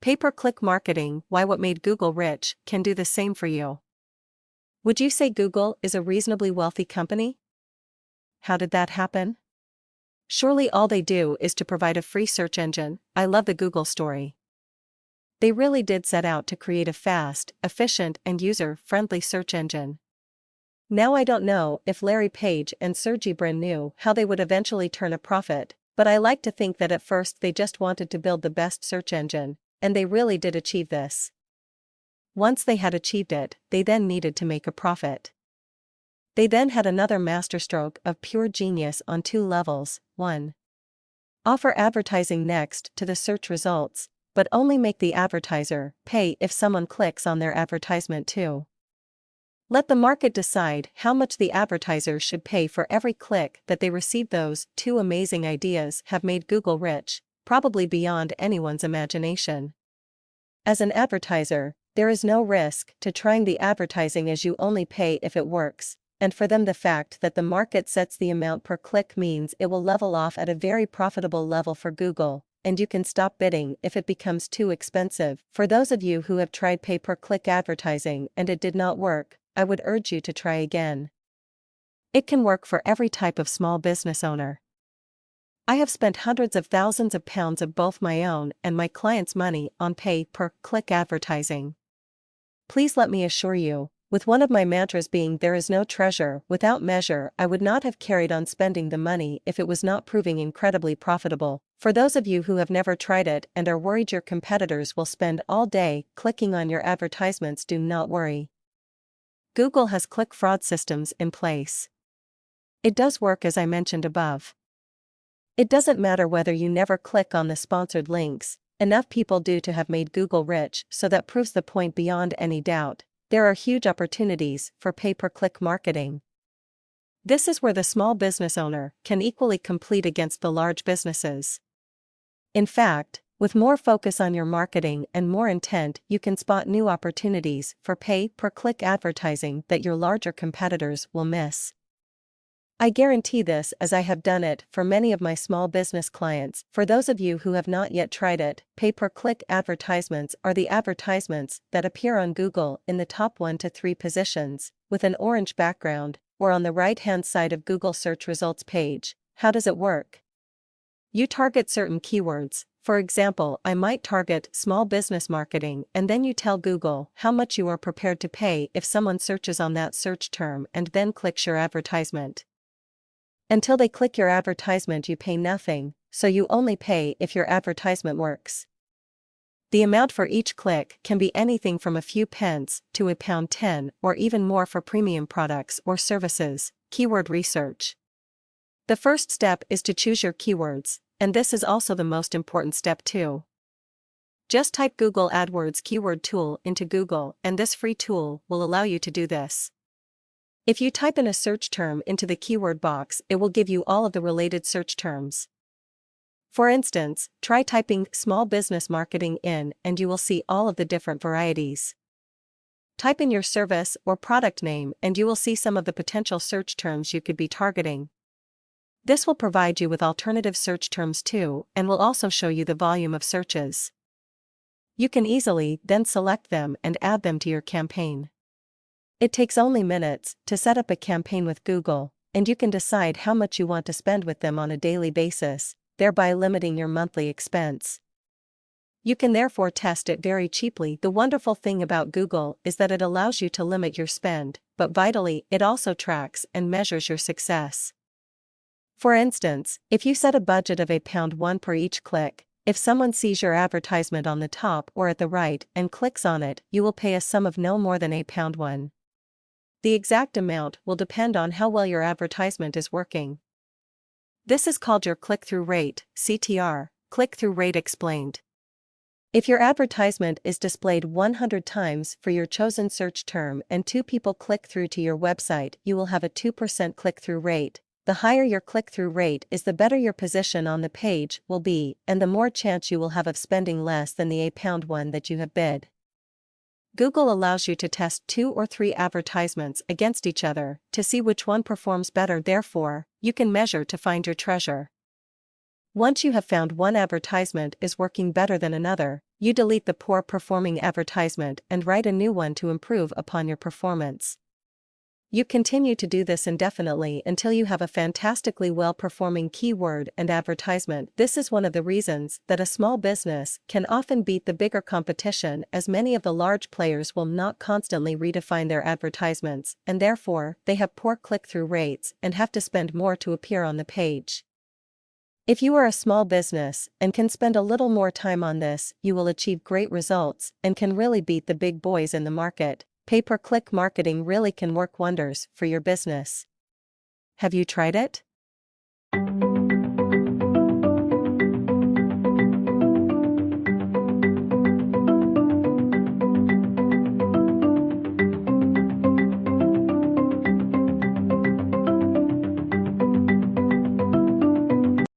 Pay-per-click marketing: why what made Google rich can do the same for you. Would you say Google is a reasonably wealthy company? How did that happen? Surely all they do is to provide a free search engine. I love the Google story. They really did set out to create a fast, efficient, and user-friendly search engine. Now I don't know if Larry Page and Sergey Brin knew how they would eventually turn a profit, but I like to think that at first they just wanted to build the best search engine, and they really did achieve this. Once they had achieved it, they then needed to make a profit. They then had another masterstroke of pure genius on two levels. 1. Offer advertising next to the search results, but only make the advertiser pay if someone clicks on their advertisement too. Let the market decide how much the advertiser should pay for every click that they receive. Those two amazing ideas have made Google rich, probably beyond anyone's imagination. As an advertiser, there is no risk to trying the advertising as you only pay if it works, and for them the fact that the market sets the amount per click means it will level off at a very profitable level for Google, and you can stop bidding if it becomes too expensive. For those of you who have tried pay-per-click advertising and it did not work, I would urge you to try again. It can work for every type of small business owner. I have spent hundreds of thousands of pounds of both my own and my clients' money on pay-per-click advertising. Please let me assure you, with one of my mantras being there is no treasure without measure, I would not have carried on spending the money if it was not proving incredibly profitable. For those of you who have never tried it and are worried your competitors will spend all day clicking on your advertisements, do not worry. Google has click fraud systems in place. It does work as I mentioned above. It doesn't matter whether you never click on the sponsored links, enough people do to have made Google rich, so that proves the point beyond any doubt. There are huge opportunities for pay-per-click marketing. This is where the small business owner can equally compete against the large businesses. In fact, with more focus on your marketing and more intent, you can spot new opportunities for pay-per-click advertising that your larger competitors will miss. I guarantee this as I have done it for many of my small business clients. For those of you who have not yet tried it, pay-per-click advertisements are the advertisements that appear on Google in the top 1 to 3 positions, with an orange background, or on the right-hand side of Google search results page. How does it work? You target certain keywords. For example, I might target small business marketing, and then you tell Google how much you are prepared to pay if someone searches on that search term and then clicks your advertisement. Until they click your advertisement, you pay nothing, so you only pay if your advertisement works. The amount for each click can be anything from a few pence to £1.10 or even more for premium products or services. Keyword research. The first step is to choose your keywords, and this is also the most important step too. Just type Google AdWords keyword tool into Google, and this free tool will allow you to do this. If you type in a search term into the keyword box, it will give you all of the related search terms. For instance, try typing small business marketing in and you will see all of the different varieties. Type in your service or product name and you will see some of the potential search terms you could be targeting. This will provide you with alternative search terms too, and will also show you the volume of searches. You can easily then select them and add them to your campaign. It takes only minutes to set up a campaign with Google, and you can decide how much you want to spend with them on a daily basis, thereby limiting your monthly expense. You can therefore test it very cheaply. The wonderful thing about Google is that it allows you to limit your spend, but vitally, it also tracks and measures your success. For instance, if you set a budget of £1 per each click, if someone sees your advertisement on the top or at the right and clicks on it, you will pay a sum of no more than £1. The exact amount will depend on how well your advertisement is working. This is called your click-through rate, CTR, click-through rate explained. If your advertisement is displayed 100 times for your chosen search term and 2 people click through to your website, you will have a 2% click-through rate. The higher your click-through rate is, the better your position on the page will be, and the more chance you will have of spending less than the £1 that you have bid. Google allows you to test 2 or 3 advertisements against each other to see which one performs better. Therefore, you can measure to find your treasure. Once you have found one advertisement is working better than another, you delete the poor performing advertisement and write a new one to improve upon your performance. You continue to do this indefinitely until you have a fantastically well-performing keyword and advertisement. This is one of the reasons that a small business can often beat the bigger competition, as many of the large players will not constantly redefine their advertisements, and therefore they have poor click-through rates and have to spend more to appear on the page. If you are a small business and can spend a little more time on this, you will achieve great results and can really beat the big boys in the market. Pay-per-click marketing really can work wonders for your business. Have you tried it?